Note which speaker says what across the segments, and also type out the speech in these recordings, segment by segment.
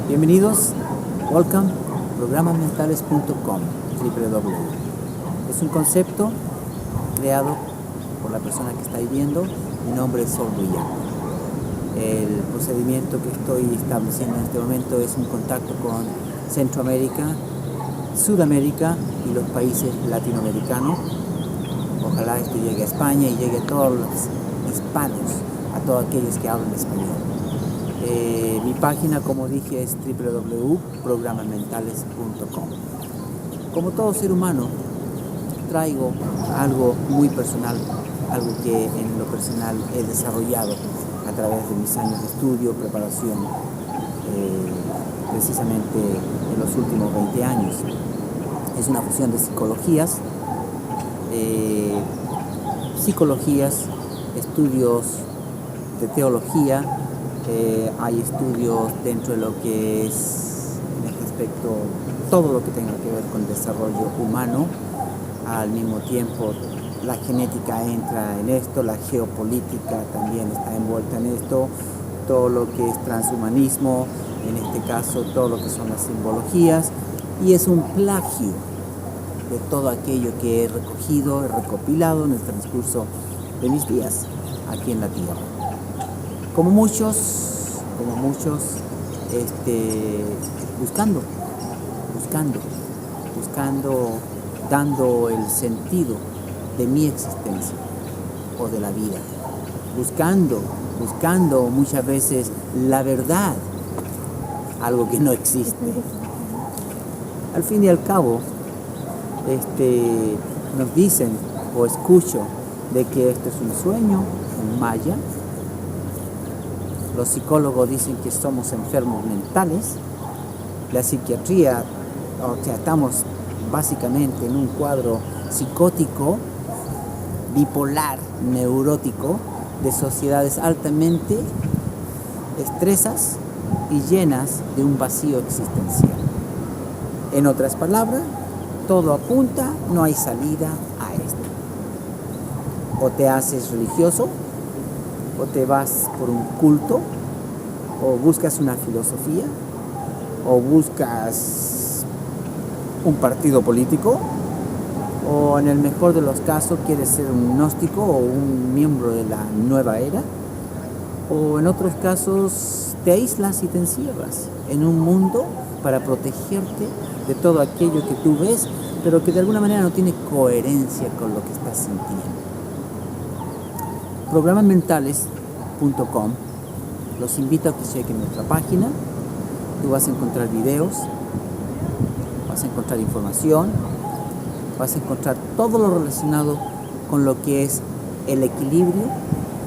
Speaker 1: Bienvenidos, welcome, programamentales.com, www. Es un concepto creado por la persona que está viviendo. Mi nombre es Sol Villa. El procedimiento que estoy estableciendo en este momento es un contacto con Centroamérica, Sudamérica y los países latinoamericanos. Ojalá esto llegue a España y llegue a todos los hispanos, a todos aquellos que hablan español. Mi página, como dije, es www.programamentales.com. Como todo ser humano, traigo algo muy personal, algo que en lo personal he desarrollado a través de mis años de estudio, preparación, precisamente en los últimos 20 años. Es una fusión de psicologías, estudios de teología. Hay estudios dentro de lo que es, en este aspecto, todo lo que tenga que ver con desarrollo humano. Al mismo tiempo, la genética entra en esto, la geopolítica también está envuelta en esto, todo lo que es transhumanismo, en este caso todo lo que son las simbologías, y es un plagio de todo aquello que he recogido, he recopilado en el transcurso de mis días aquí en la Tierra. Como muchos, buscando, dando el sentido de mi existencia o de la vida, buscando muchas veces la verdad, algo que no existe. Al fin y al cabo, nos dicen o escucho de que esto es un sueño, un maya. Los psicólogos dicen que somos enfermos mentales. La psiquiatría, o sea, estamos básicamente en un cuadro psicótico, bipolar, neurótico, de sociedades altamente estresas y llenas de un vacío existencial. En otras palabras, todo apunta, no hay salida a esto. O te haces religioso, o te vas por un culto, o buscas una filosofía, o buscas un partido político, o en el mejor de los casos quieres ser un gnóstico o un miembro de la nueva era, o en otros casos te aíslas y te encierras en un mundo para protegerte de todo aquello que tú ves, pero que de alguna manera no tiene coherencia con lo que estás sintiendo. Programamentales.com los invito a que chequen nuestra página. Tú vas a encontrar videos, vas a encontrar información, vas a encontrar todo lo relacionado con lo que es el equilibrio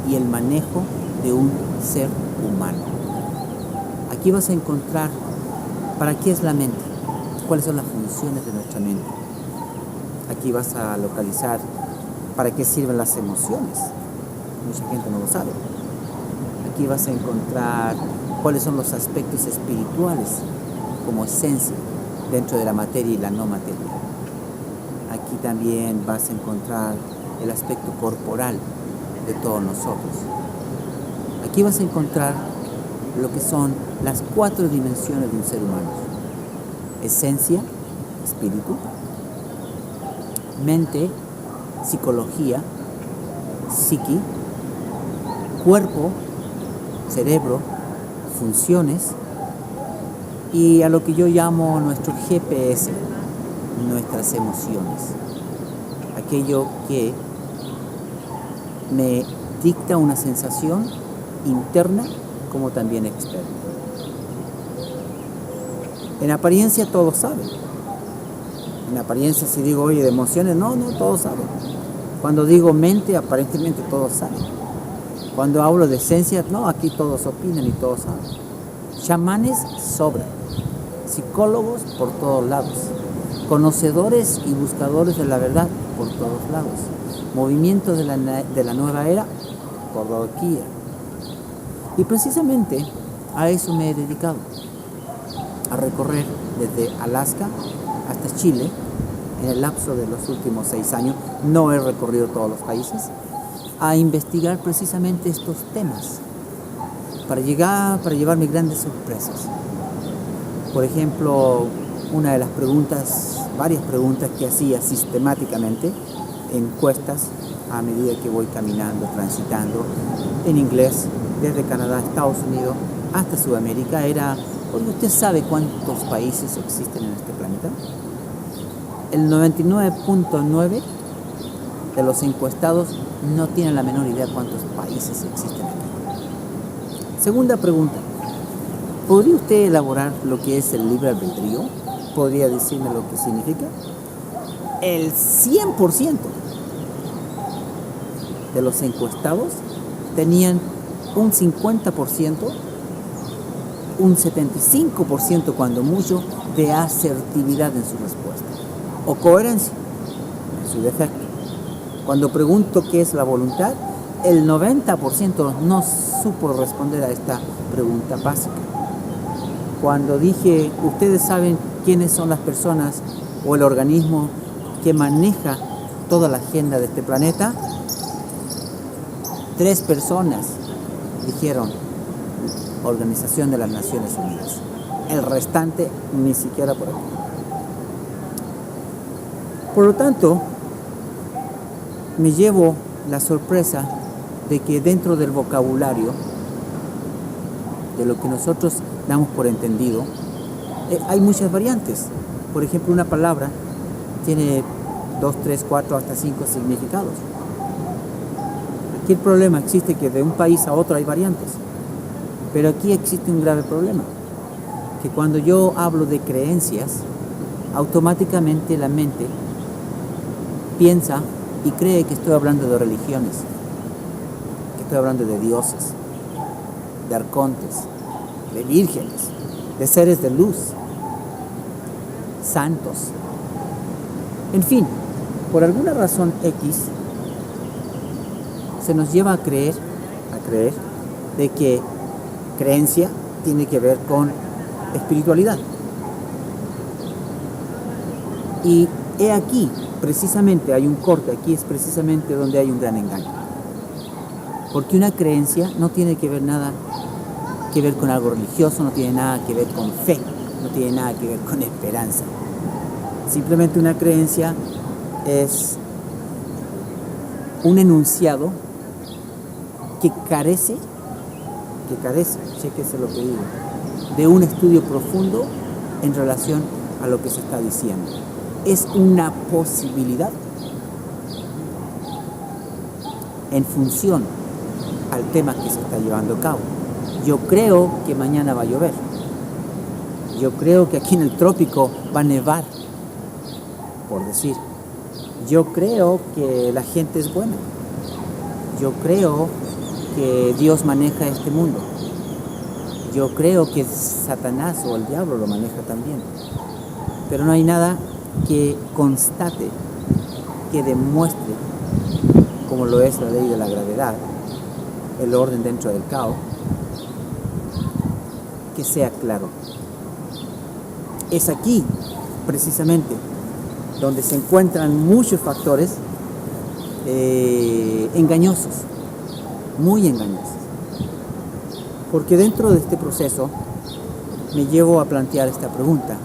Speaker 1: y el manejo de un ser humano. Aquí vas a encontrar para qué es la mente, cuáles son las funciones de nuestra mente. Aquí vas a localizar para qué sirven las emociones. Mucha gente no lo sabe. Aquí vas a encontrar cuáles son los aspectos espirituales como esencia dentro de la materia y la no materia. Aquí también vas a encontrar el aspecto corporal de todos nosotros. Aquí vas a encontrar lo que son las 4 dimensiones de un ser humano: esencia, espíritu, mente, psicología, psiqui, cuerpo, cerebro, funciones, y a lo que yo llamo nuestro GPS, nuestras emociones, aquello que me dicta una sensación interna como también externa. En apariencia todos saben. En apariencia, si digo, oye, de emociones, no, todos saben. Cuando digo mente, aparentemente todos saben. Cuando hablo de esencia, no, aquí todos opinan y todos saben. Chamanes sobran, psicólogos por todos lados, conocedores y buscadores de la verdad por todos lados, movimientos de la nueva era por doquier. Y precisamente a eso me he dedicado, a recorrer desde Alaska hasta Chile en el lapso de los últimos 6 años. No he recorrido todos los países, a investigar precisamente estos temas para llevarme grandes sorpresas. Por ejemplo, una de las preguntas, varias preguntas que hacía sistemáticamente, encuestas a medida que voy caminando, transitando, en inglés, desde Canadá a Estados Unidos hasta Sudamérica, era: oye, ¿usted sabe cuántos países existen en este planeta? El 99.9 de los encuestados no tienen la menor idea cuántos países existen aquí. Segunda pregunta: ¿podría usted elaborar lo que es el libre albedrío? ¿Podría decirme lo que significa? El 100% de los encuestados tenían un 50%, un 75% cuando mucho, de asertividad en su respuesta, o coherencia en su defecto. Cuando pregunto qué es la voluntad, el 90% no supo responder a esta pregunta básica. Cuando dije: ¿ustedes saben quiénes son las personas o el organismo que maneja toda la agenda de este planeta? 3 personas dijeron: Organización de las Naciones Unidas. El restante ni siquiera por aquí. Por lo tanto, me llevo la sorpresa de que dentro del vocabulario, de lo que nosotros damos por entendido, hay muchas variantes. Por ejemplo, una palabra tiene 2, 3, 4, hasta 5 significados. Aquí el problema existe que de un país a otro hay variantes. Pero aquí existe un grave problema, que cuando yo hablo de creencias, automáticamente la mente piensa y cree que estoy hablando de religiones, que estoy hablando de dioses, de arcontes, de vírgenes, de seres de luz, santos. En fin, por alguna razón X, se nos lleva a creer de que creencia tiene que ver con espiritualidad. Y he aquí, precisamente hay un corte, aquí es precisamente donde hay un gran engaño. Porque una creencia no tiene que ver nada que ver con algo religioso, no tiene nada que ver con fe, no tiene nada que ver con esperanza. Simplemente una creencia es un enunciado que carece, chéquese lo que digo, de un estudio profundo en relación a lo que se está diciendo. Es una posibilidad en función al tema que se está llevando a cabo. Yo creo que mañana va a llover. Yo creo que aquí en el trópico va a nevar, por decir. Yo creo que la gente es buena. Yo creo que Dios maneja este mundo. Yo creo que Satanás o el diablo lo maneja también. Pero no hay nada que constate, que demuestre, como lo es la ley de la gravedad, el orden dentro del caos, que sea claro. Es aquí, precisamente, donde se encuentran muchos factores engañosos, muy engañosos. Porque dentro de este proceso me llevo a plantear esta pregunta: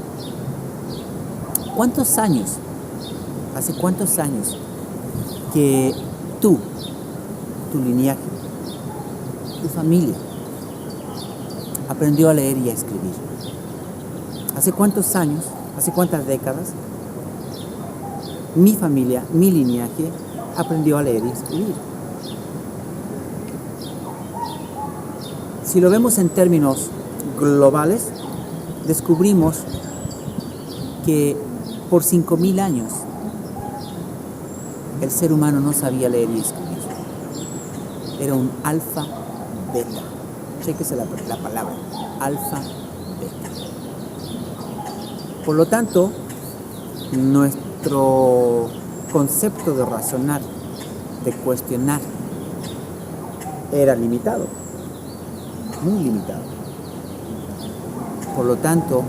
Speaker 1: ¿hace cuántos años que tú, tu linaje, tu familia, aprendió a leer y a escribir? ¿Hace cuántos años, hace cuántas décadas mi familia, mi linaje, aprendió a leer y escribir? Si lo vemos en términos globales, descubrimos que por 5.000 años el ser humano no sabía leer y escribir. Era un alfa beta. Chéquese la palabra, alfa beta. Por lo tanto, nuestro concepto de razonar, de cuestionar, era limitado, muy limitado. Por lo tanto,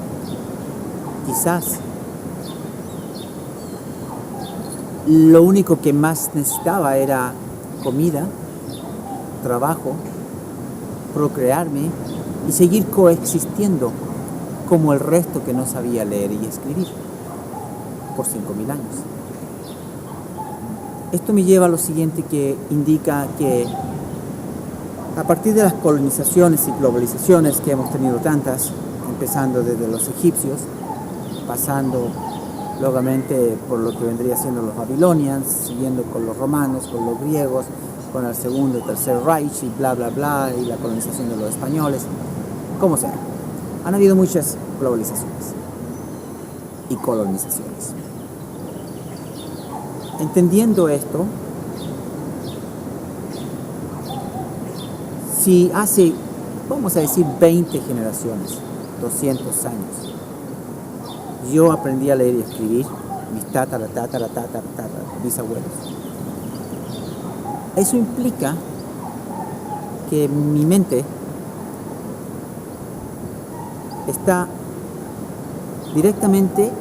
Speaker 1: quizás lo único que más necesitaba era comida, trabajo, procrearme y seguir coexistiendo como el resto que no sabía leer y escribir por 5.000 años. Esto me lleva a lo siguiente, que indica que a partir de las colonizaciones y globalizaciones que hemos tenido tantas, empezando desde los egipcios, pasando logamente por lo que vendría siendo los babilonians, siguiendo con los romanos, con los griegos, con el segundo y tercer Reich y bla bla bla, y la colonización de los españoles, como sea. Han habido muchas globalizaciones y colonizaciones. Entendiendo esto, si hace, vamos a decir, 20 generaciones, 200 años, yo aprendí a leer y escribir, mis bisabuelos, eso implica que mi mente está directamente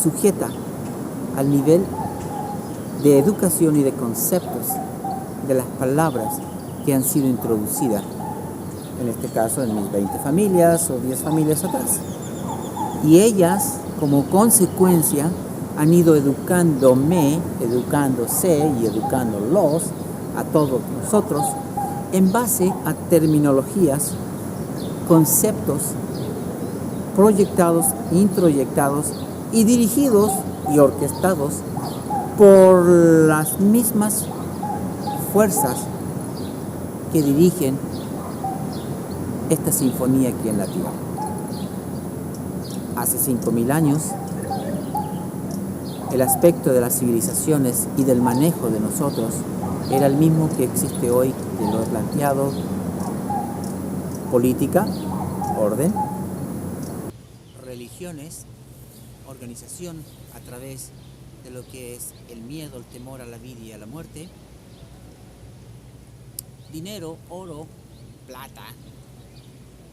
Speaker 1: sujeta al nivel de educación y de conceptos de las palabras que han sido introducidas, en este caso en mis 20 familias o 10 familias atrás. Y ellas, como consecuencia, han ido educándome, educándose y educándolos a todos nosotros en base a terminologías, conceptos proyectados, introyectados y dirigidos y orquestados por las mismas fuerzas que dirigen esta sinfonía aquí en la Tierra. Hace 5.000 años, el aspecto de las civilizaciones y del manejo de nosotros era el mismo que existe hoy, que lo he planteado: política, orden, religiones, organización a través de lo que es el miedo, el temor a la vida y a la muerte, dinero, oro, plata,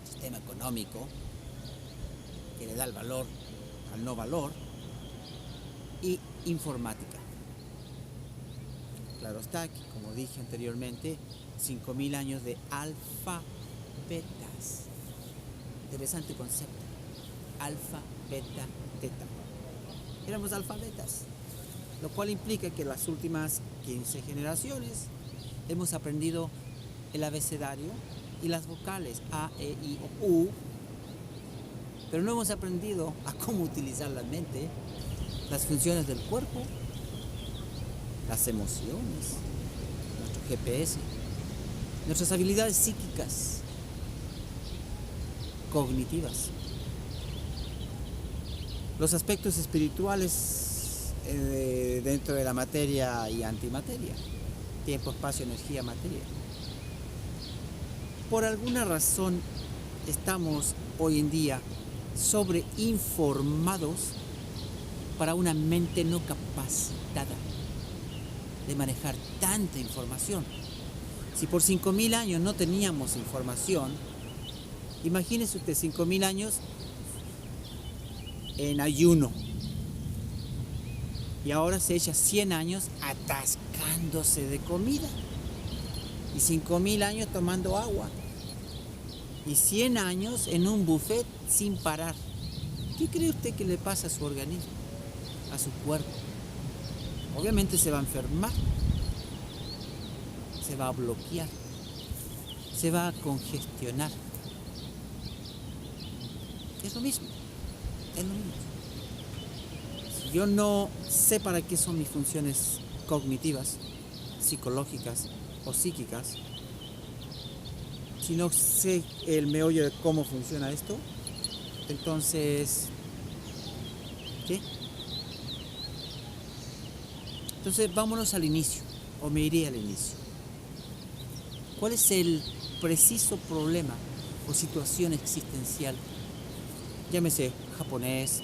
Speaker 1: sistema económico que le da el valor al no valor, y informática. Claro está que, como dije anteriormente, 5.000 años de alfabetas. Interesante concepto. Alfa, beta, teta. Éramos alfabetas, lo cual implica que las últimas 15 generaciones hemos aprendido el abecedario y las vocales A, E, I, O, U, pero no hemos aprendido a cómo utilizar la mente, las funciones del cuerpo, las emociones, nuestro GPS, nuestras habilidades psíquicas, cognitivas, los aspectos espirituales dentro de la materia y antimateria, tiempo, espacio, energía, materia. Por alguna razón estamos hoy en día sobreinformados para una mente no capacitada de manejar tanta información. Si por 5.000 años no teníamos información, imagínese usted 5.000 años en ayuno, y ahora se echa 100 años atascándose de comida, y 5.000 años tomando agua, y 100 años en un buffet sin parar. ¿Qué cree usted que le pasa a su organismo, a su cuerpo? Obviamente se va a enfermar, se va a bloquear, se va a congestionar. Es lo mismo, es lo mismo. Si yo no sé para qué son mis funciones cognitivas, psicológicas o psíquicas, si no sé el meollo de cómo funciona esto, entonces, ¿qué? Entonces vámonos al inicio, o me iré al inicio. ¿Cuál es el preciso problema o situación existencial? Llámese japonés,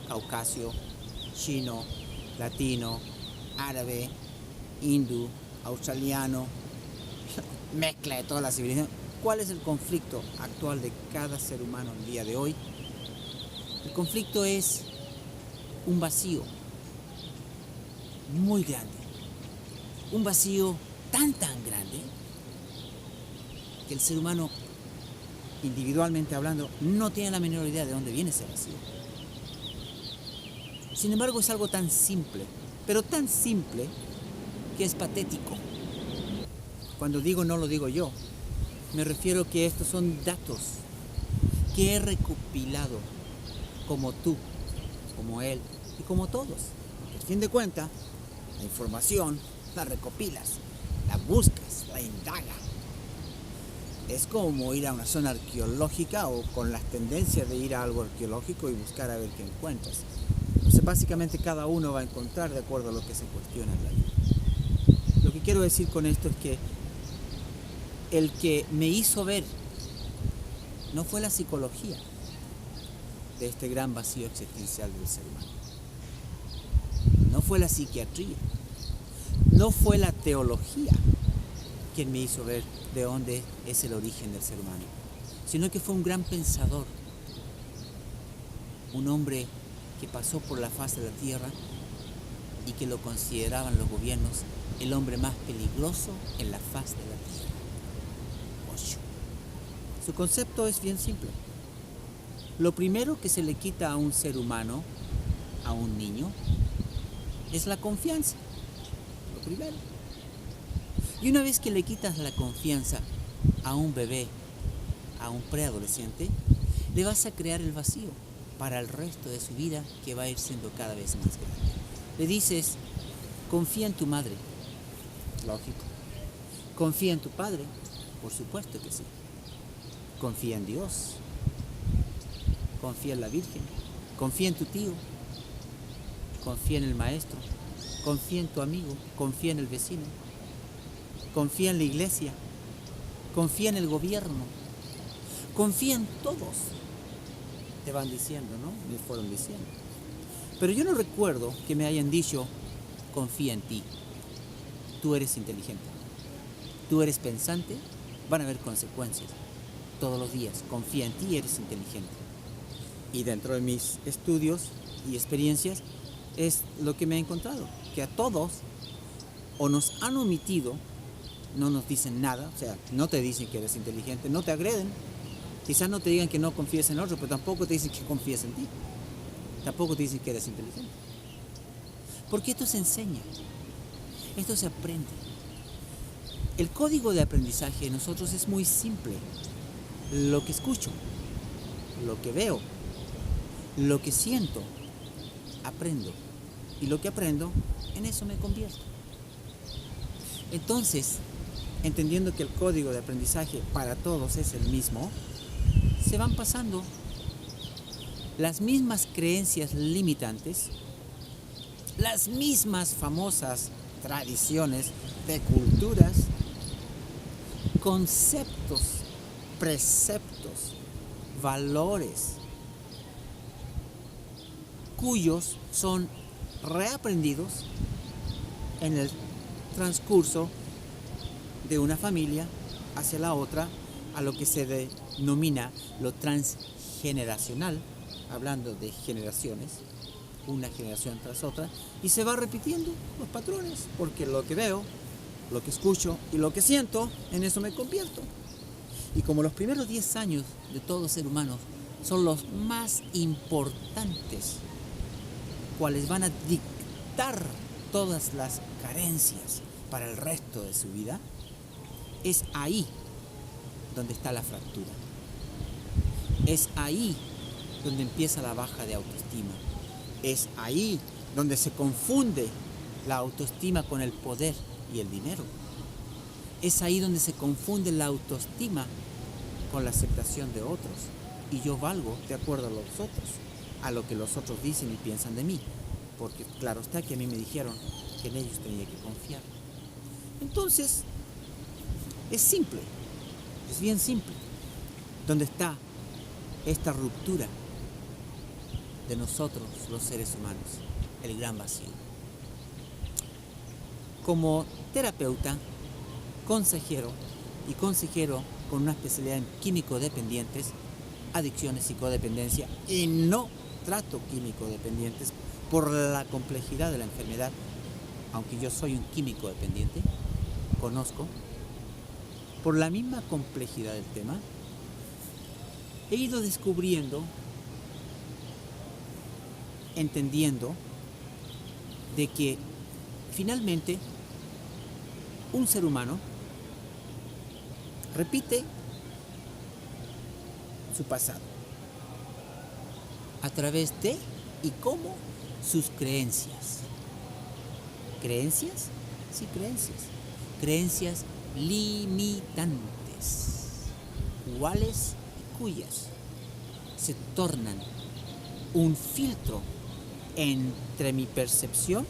Speaker 1: caucasio, chino, latino, árabe, hindú, australiano, mezcla de todas las civilizaciones. ¿Cuál es el conflicto actual de cada ser humano el día de hoy? El conflicto es un vacío muy grande, un vacío tan grande que el ser humano individualmente hablando, no tienen la menor idea de dónde viene ese vacío. Sin embargo, es algo tan simple, pero tan simple que es patético. Cuando digo no lo digo yo, me refiero que estos son datos que he recopilado como tú, como él y como todos. Al fin de cuentas, la información la recopilas, la buscas, la indagas. Es como ir a una zona arqueológica o con las tendencias de ir a algo arqueológico y buscar a ver qué encuentras. Entonces, básicamente cada uno va a encontrar de acuerdo a lo que se cuestiona en la vida. Lo que quiero decir con esto es que el que me hizo ver no fue la psicología de este gran vacío existencial del ser humano. No fue la psiquiatría. No fue la teología quien me hizo ver de dónde es el origen del ser humano, sino que fue un gran pensador, un hombre que pasó por la faz de la tierra y que lo consideraban los gobiernos el hombre más peligroso en la faz de la tierra. Osho. Su concepto es bien simple. Lo primero que se le quita a un ser humano, a un niño, es la confianza. Lo primero. Y una vez que le quitas la confianza a un bebé, a un preadolescente, le vas a crear el vacío para el resto de su vida, que va a ir siendo cada vez más grande. Le dices, confía en tu madre. Lógico. Confía en tu padre. Por supuesto que sí. Confía en Dios. Confía en la Virgen. Confía en tu tío. Confía en el maestro. Confía en tu amigo. Confía en el vecino. Confía en la iglesia. Confía en el gobierno. Confía en todos. Te van diciendo, ¿no? Me fueron diciendo. Pero yo no recuerdo que me hayan dicho, confía en ti. Tú eres inteligente. Tú eres pensante. Van a haber consecuencias. Todos los días. Confía en ti, eres inteligente. Y dentro de mis estudios y experiencias es lo que me he encontrado. Que a todos o nos han omitido, no nos dicen nada, o sea, no te dicen que eres inteligente, no te agreden. Quizás no te digan que no confíes en otro, pero tampoco te dicen que confíes en ti. Tampoco te dicen que eres inteligente. Porque esto se enseña, esto se aprende. El código de aprendizaje de nosotros es muy simple. Lo que escucho, lo que veo, lo que siento, aprendo. Y lo que aprendo, en eso me convierto. Entonces, entendiendo que el código de aprendizaje para todos es el mismo, se van pasando las mismas creencias limitantes, las mismas famosas tradiciones de culturas, conceptos, preceptos, valores, cuyos son reaprendidos en el transcurso de una familia hacia la otra, a lo que se denomina lo transgeneracional, hablando de generaciones, una generación tras otra, y se va repitiendo los patrones, porque lo que veo, lo que escucho y lo que siento, en eso me convierto. Y como los primeros 10 años de todo ser humano son los más importantes, cuales van a dictar todas las carencias para el resto de su vida, es ahí donde está la fractura. Es ahí donde empieza la baja de autoestima. Es ahí donde se confunde la autoestima con el poder y el dinero. Es ahí donde se confunde la autoestima con la aceptación de otros. Y yo valgo de acuerdo a los otros, a lo que los otros dicen y piensan de mí. Porque claro está que a mí me dijeron que en ellos tenía que confiar. Entonces, es simple, es bien simple. ¿Dónde está esta ruptura de nosotros, los seres humanos? El gran vacío. Como terapeuta, consejero y consejero con una especialidad en químico-dependientes, adicciones, psicodependencia, y no trato químico-dependientes por la complejidad de la enfermedad, aunque yo soy un químico dependiente, conozco, por la misma complejidad del tema, he ido descubriendo, entendiendo de que finalmente un ser humano repite su pasado a través de y como sus creencias. ¿Creencias? Sí, creencias. Creencias limitantes, cuáles y cuyas se tornan un filtro entre mi percepción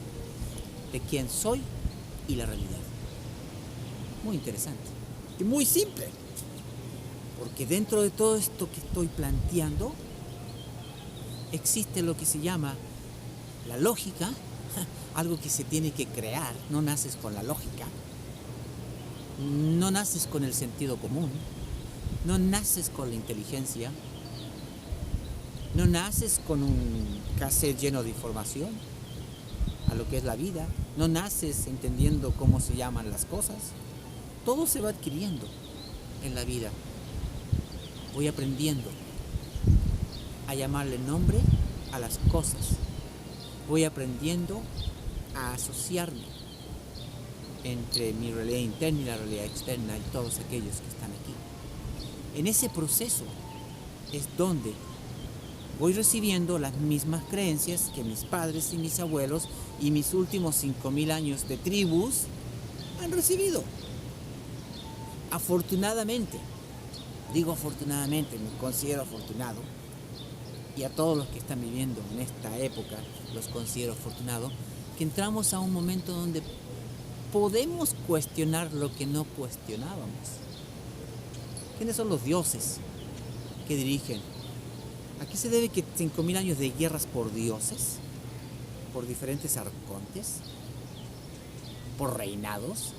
Speaker 1: de quién soy y la realidad. Muy interesante y muy simple, porque dentro de todo esto que estoy planteando existe lo que se llama la lógica, algo que se tiene que crear. No naces con la lógica, no naces con el sentido común, no naces con la inteligencia, no naces con un cassette lleno de información a lo que es la vida, no naces entendiendo cómo se llaman las cosas. Todo se va adquiriendo en la vida. Voy aprendiendo a llamarle nombre a las cosas. Voy aprendiendo a asociarme entre mi realidad interna y la realidad externa y todos aquellos que están aquí. En ese proceso es donde voy recibiendo las mismas creencias que mis padres y mis abuelos y mis últimos 5.000 años de tribus han recibido. Afortunadamente, digo afortunadamente, me considero afortunado, y a todos los que están viviendo en esta época los considero afortunados, que entramos a un momento donde podemos cuestionar lo que no cuestionábamos. ¿Quiénes son los dioses que dirigen? ¿A qué se debe que 5.000 años de guerras por dioses? ¿Por diferentes arcontes? ¿Por reinados?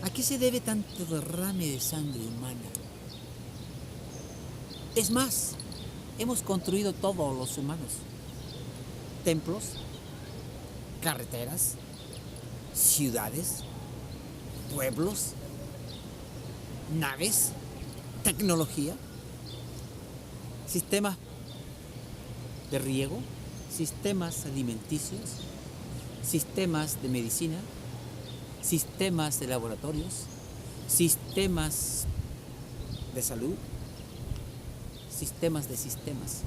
Speaker 1: ¿A qué se debe tanto derrame de sangre humana? Es más, hemos construido todos los humanos. Templos, carreteras, ciudades, pueblos, naves, tecnología, sistemas de riego, sistemas alimenticios, sistemas de medicina, sistemas de laboratorios, sistemas de salud, sistemas de sistemas.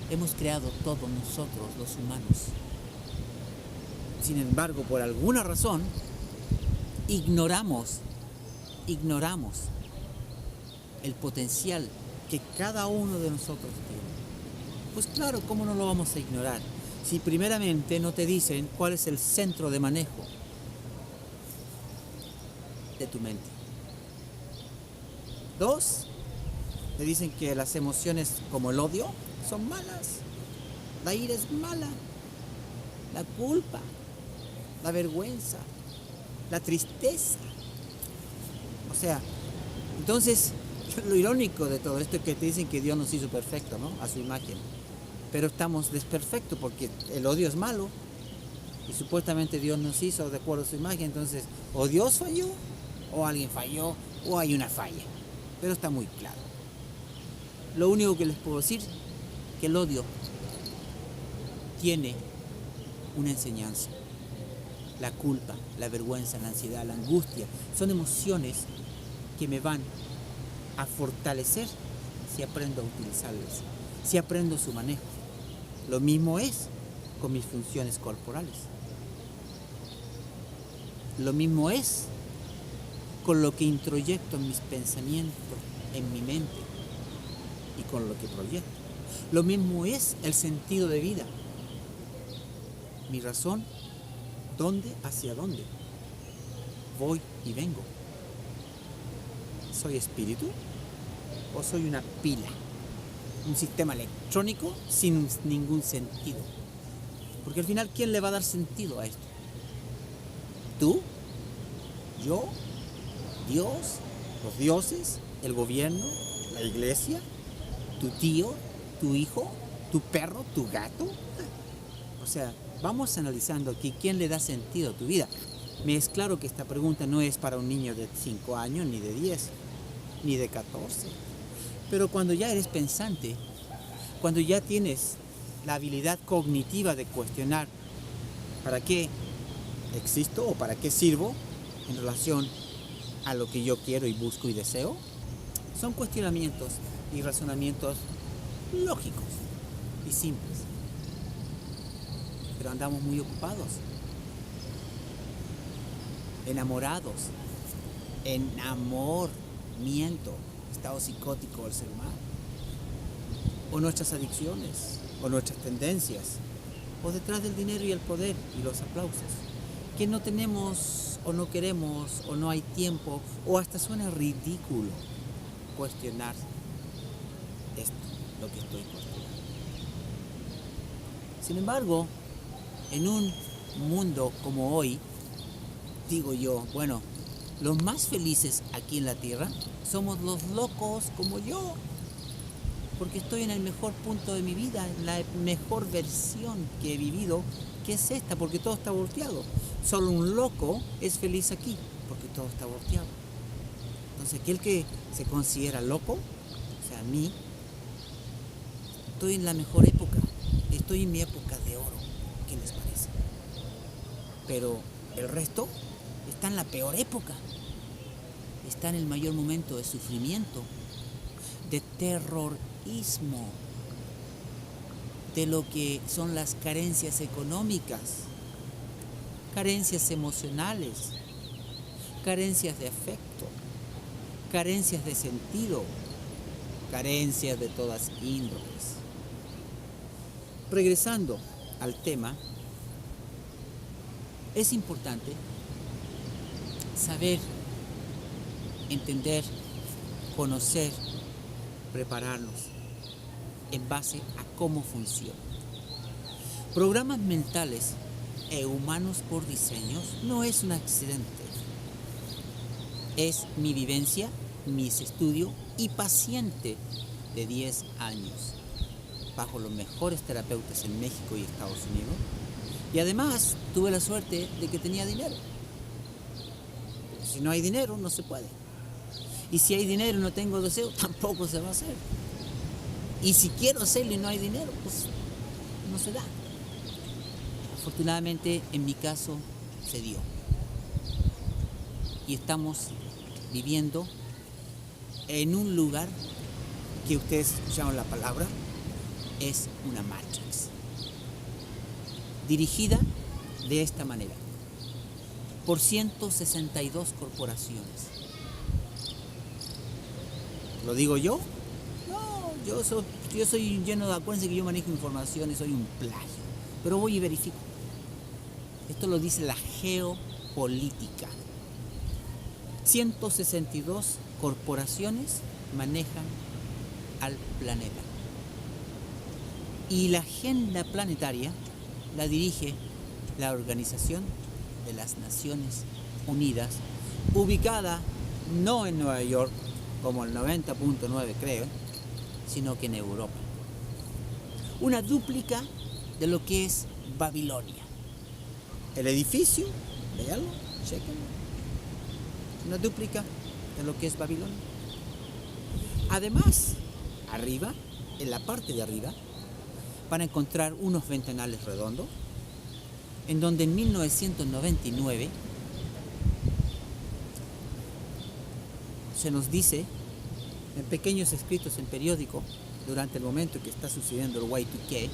Speaker 1: Hemos creado todos nosotros los humanos. Sin embargo, por alguna razón, ignoramos el potencial que cada uno de nosotros tiene. Pues claro, ¿cómo no lo vamos a ignorar? Si primeramente no te dicen cuál es el centro de manejo de tu mente. 2, te dicen que las emociones como el odio son malas, la ira es mala, la culpa, la vergüenza, la tristeza. O sea, entonces, lo irónico de todo esto es que te dicen que Dios nos hizo perfecto, ¿no? A su imagen. Pero estamos desperfectos porque el odio es malo y supuestamente Dios nos hizo de acuerdo a su imagen. Entonces, o Dios falló, o alguien falló, o hay una falla. Pero está muy claro. Lo único que les puedo decir es que el odio tiene una enseñanza. La culpa, la vergüenza, la ansiedad, la angustia, son emociones que me van a fortalecer si aprendo a utilizarlas, si aprendo su manejo. Lo mismo es con mis funciones corporales. Lo mismo es con lo que introyecto en mis pensamientos, en mi mente y con lo que proyecto. Lo mismo es el sentido de vida. Mi razón, ¿dónde? ¿Hacia dónde? Voy y vengo. ¿Soy espíritu o soy una pila? Un sistema electrónico sin ningún sentido. Porque al final, ¿quién le va a dar sentido a esto? ¿Tú? ¿Yo? ¿Dios? ¿Los dioses? ¿El gobierno? ¿La iglesia? ¿Tu tío? ¿Tu hijo? ¿Tu perro? ¿Tu gato? O sea, vamos analizando aquí quién le da sentido a tu vida. Me es claro que esta pregunta no es para un niño de 5 años, ni de 10, ni de 14. Pero cuando ya eres pensante, cuando ya tienes la habilidad cognitiva de cuestionar ¿para qué existo o para qué sirvo en relación a lo que yo quiero y busco y deseo? Son cuestionamientos y razonamientos lógicos y simples. Pero andamos muy ocupados, enamorados, enamoramiento, estado psicótico del ser humano, o nuestras adicciones, o nuestras tendencias, o detrás del dinero y el poder y los aplausos, que no tenemos o no queremos o no hay tiempo, o hasta suena ridículo cuestionar esto, lo que estoy cuestionando. Sin embargo, en un mundo como hoy, digo yo, bueno, los más felices aquí en la tierra somos los locos como yo, porque estoy en el mejor punto de mi vida, en la mejor versión que he vivido, que es esta, porque todo está volteado. Solo un loco es feliz aquí, porque todo está volteado. Entonces, aquel que se considera loco, o sea, a mí, estoy en la mejor época, estoy en mi época de oro, ¿qué les parece? Pero el resto está en la peor época, está en el mayor momento de sufrimiento, de terrorismo, de lo que son las carencias económicas, carencias emocionales, carencias de afecto, carencias de sentido, carencias de todas índoles. Regresando al tema, es importante saber, entender, conocer, prepararnos en base a cómo funciona. Programas mentales e humanos por diseños no es un accidente. Es mi vivencia, mis estudios y paciente de 10 años, bajo los mejores terapeutas en México y Estados Unidos. Y además tuve la suerte de que tenía dinero. Si no hay dinero, no se puede. Y si hay dinero y no tengo deseo, tampoco se va a hacer. Y si quiero hacerlo y no hay dinero, pues no se da. Afortunadamente, en mi caso, se dio. Y estamos viviendo en un lugar que ustedes escucharon la palabra, es una Matrix. Dirigida de esta manera, por 162 corporaciones. ¿Lo digo yo? No, yo soy lleno de... Acuérdense que yo manejo información y soy un plagio. Pero voy y verifico. Esto lo dice la geopolítica. 162 corporaciones manejan al planeta. Y la agenda planetaria la dirige la Organización de las Naciones Unidas, ubicada no en Nueva York, como el 90.9 creo, sino que en Europa. Una dúplica de lo que es Babilonia. El edificio, véanlo, chequenlo. Una dúplica de lo que es Babilonia. Además, arriba, en la parte de arriba, van a encontrar unos ventanales redondos, en donde en 1999 se nos dice, en pequeños escritos en periódico, durante el momento que está sucediendo el Y2K,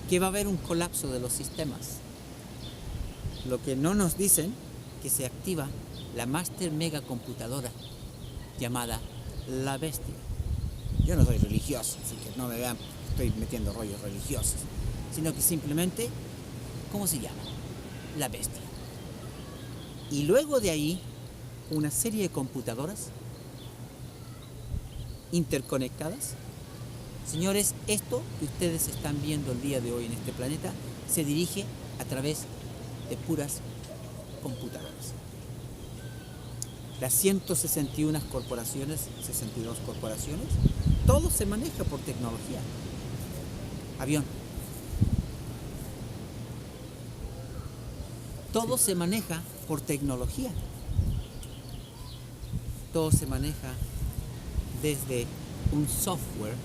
Speaker 1: que va a haber un colapso de los sistemas. Lo que no nos dicen, que se activa la Master Mega Computadora llamada La Bestia. Yo no soy religioso, así que no me vean, estoy metiendo rollos religiosos, sino que simplemente, ¿cómo se llama? La Bestia. Y luego de ahí, una serie de computadoras interconectadas. Señores, esto que ustedes están viendo el día de hoy en este planeta se dirige a través de puras computadoras. Las 161 corporaciones, 62 corporaciones, todo se maneja por tecnología. Avión. Todo se maneja por tecnología. Todo se maneja desde un software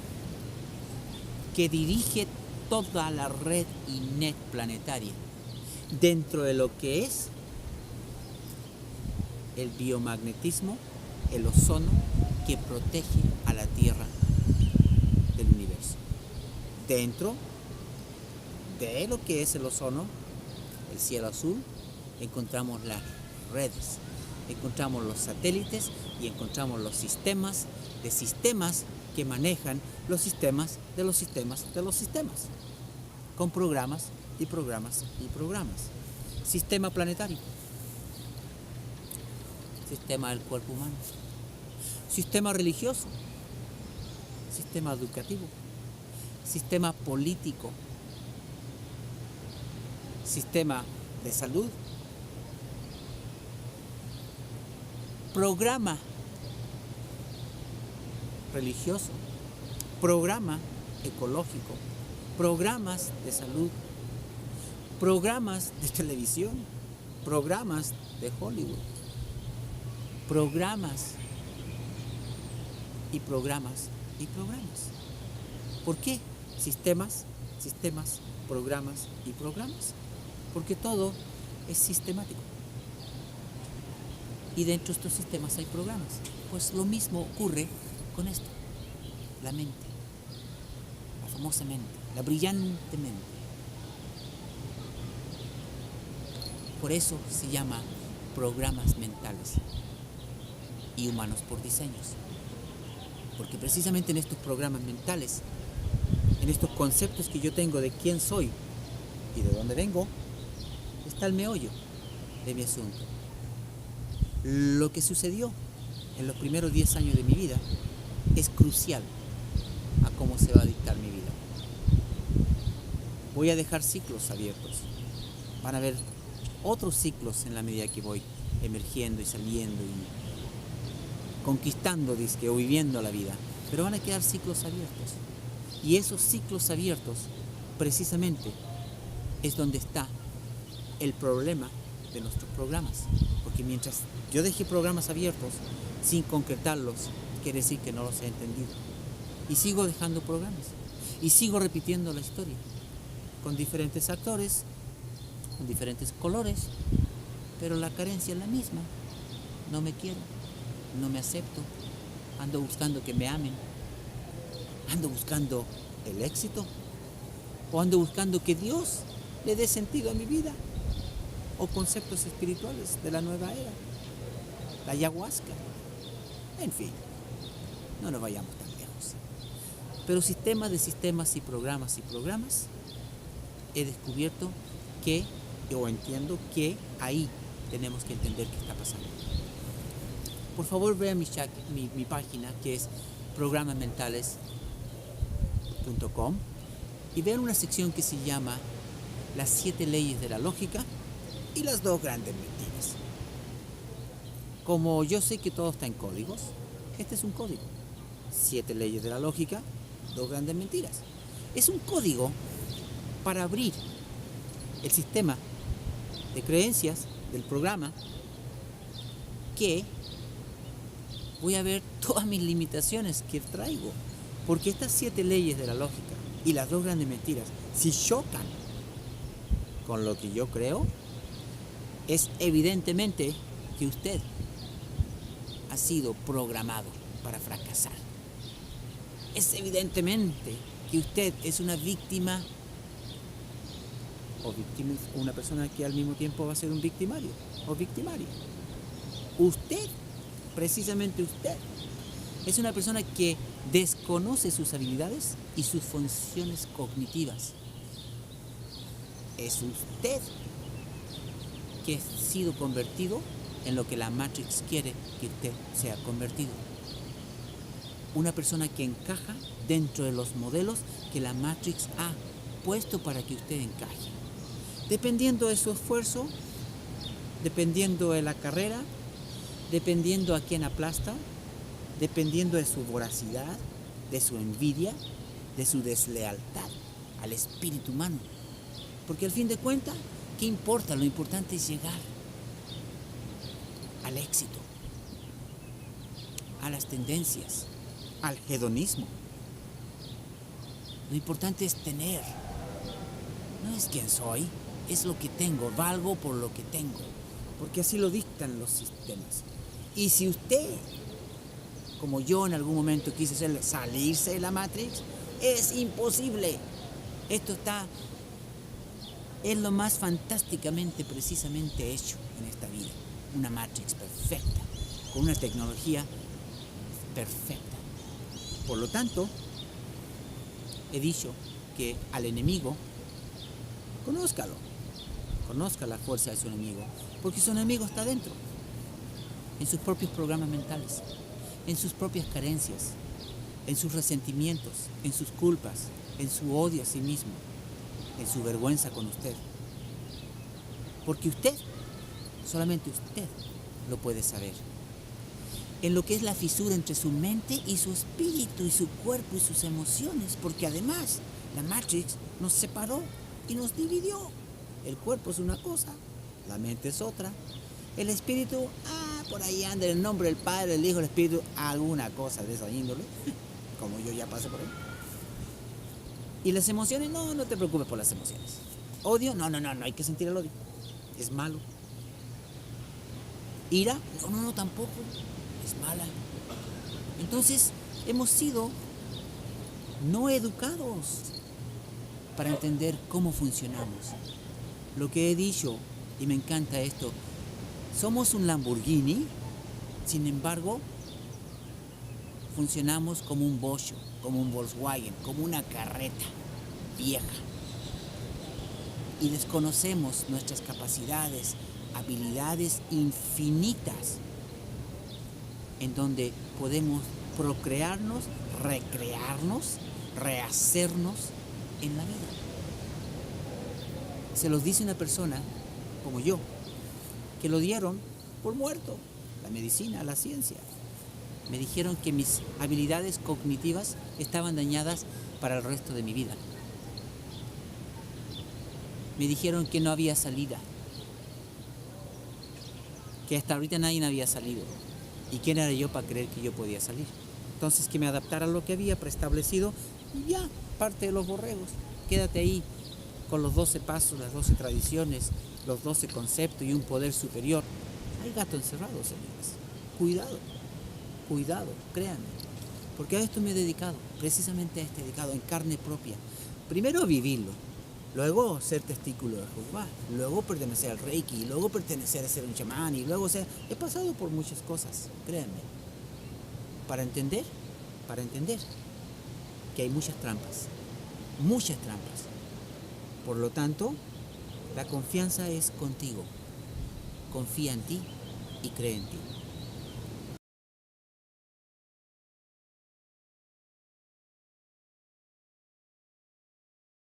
Speaker 1: que dirige toda la red INET planetaria dentro de lo que es el biomagnetismo, el ozono que protege a la Tierra del universo. Dentro de lo que es el ozono, el cielo azul, encontramos las redes, encontramos los satélites y encontramos los sistemas de sistemas que manejan los sistemas de los sistemas de los sistemas, con programas y programas y programas. Sistema planetario, sistema del cuerpo humano, sistema religioso, sistema educativo, sistema político, sistema de salud, programa religioso, programa ecológico, programas de salud, programas de televisión, programas de Hollywood, programas y programas y programas. ¿Por qué? Sistemas, sistemas, programas y programas. Porque todo es sistemático. Y dentro de estos sistemas hay programas. Pues lo mismo ocurre con esto. La mente. La famosa mente. La brillante mente. Por eso se llama programas mentales y humanos por diseños. Porque precisamente en estos programas mentales, en estos conceptos que yo tengo de quién soy y de dónde vengo, está el meollo de mi asunto. Lo que sucedió en los primeros 10 años de mi vida es crucial a cómo se va a dictar mi vida. Voy a dejar ciclos abiertos. Van a haber otros ciclos en la medida que voy emergiendo y saliendo y conquistando, o viviendo la vida. Pero van a quedar ciclos abiertos. Y esos ciclos abiertos, precisamente, es donde está el problema de nuestros programas. Porque mientras yo dejé programas abiertos sin concretarlos, quiere decir que no los he entendido. Y sigo dejando programas. Y sigo repitiendo la historia. Con diferentes actores, con diferentes colores, pero la carencia es la misma. No me quiero, no me acepto, ando buscando que me amen, ando buscando el éxito, o ando buscando que Dios le dé sentido a mi vida, o conceptos espirituales de la nueva era, la ayahuasca, en fin, no nos vayamos tan lejos. Pero sistemas de sistemas y programas, he descubierto que, o entiendo que ahí tenemos que entender qué está pasando. Por favor, vean mi página, que es programasmentales.com, y vean una sección que se llama Las 7 leyes de la lógica y las 2 grandes mentiras. Como yo sé que todo está en códigos, este es un código. 7 leyes de la lógica, 2 grandes mentiras. Es un código para abrir el sistema de creencias del programa, que voy a ver todas mis limitaciones que traigo. Porque estas 7 leyes de la lógica y las 2 grandes mentiras, si chocan con lo que yo creo, es evidentemente que usted ha sido programado para fracasar. Es evidentemente que usted es una víctima o una persona que al mismo tiempo va a ser un victimario o victimaria. Usted, precisamente usted, es una persona que desconoce sus habilidades y sus funciones cognitivas. Es usted que ha sido convertido en lo que la Matrix quiere que usted sea convertido. Una persona que encaja dentro de los modelos que la Matrix ha puesto para que usted encaje. Dependiendo de su esfuerzo, dependiendo de la carrera, dependiendo a quién aplasta, dependiendo de su voracidad, de su envidia, de su deslealtad al espíritu humano. Porque al fin de cuentas, ¿qué importa? Lo importante es llegar al éxito, a las tendencias, al hedonismo. Lo importante es tener. No es quién soy, es lo que tengo, valgo por lo que tengo. Porque así lo dictan los sistemas. Y si usted, como yo en algún momento quise salirse de la Matrix, es imposible. Esto es lo más fantásticamente, precisamente hecho en esta vida. Una Matrix perfecta, con una tecnología perfecta. Por lo tanto, he dicho que al enemigo, conózcalo. Conozca la fuerza de su enemigo, porque su enemigo está dentro, en sus propios programas mentales, en sus propias carencias, en sus resentimientos, en sus culpas, en su odio a sí mismo, en su vergüenza con usted. Porque usted, solamente usted, lo puede saber. En lo que es la fisura entre su mente y su espíritu y su cuerpo y sus emociones, porque además la Matrix nos separó y nos dividió. El cuerpo es una cosa, la mente es otra. El espíritu, por ahí anda el nombre del Padre, del Hijo, del Espíritu, alguna cosa de esa índole, como yo ya pasé por ahí. Y las emociones, no te preocupes por las emociones. Odio, no hay que sentir el odio, es malo. Ira, no, tampoco, es mala. Entonces, hemos sido no educados para entender cómo funcionamos. Lo que he dicho, y me encanta esto, somos un Lamborghini, sin embargo, funcionamos como un Bocho, como un Volkswagen, como una carreta vieja. Y desconocemos nuestras capacidades, habilidades infinitas, en donde podemos procrearnos, recrearnos, rehacernos en la vida. Se los dice una persona, como yo, que lo dieron por muerto, la medicina, la ciencia. Me dijeron que mis habilidades cognitivas estaban dañadas para el resto de mi vida. Me dijeron que no había salida, que hasta ahorita nadie había salido. ¿Y quién era yo para creer que yo podía salir? Entonces que me adaptara a lo que había preestablecido y ya, parte de los borregos. Quédate ahí con los 12 pasos, las 12 tradiciones, los 12 conceptos y un poder superior. Hay gato encerrado, señores. Cuidado, créanme. Porque a esto me he dedicado, precisamente a esto he dedicado, en carne propia. Primero vivirlo, luego ser testículo de Jehová, luego pertenecer al Reiki, luego pertenecer a ser un chamán, y luego he pasado por muchas cosas, créanme. Para entender que hay muchas trampas. Por lo tanto, la confianza es contigo. Confía en ti y cree en ti.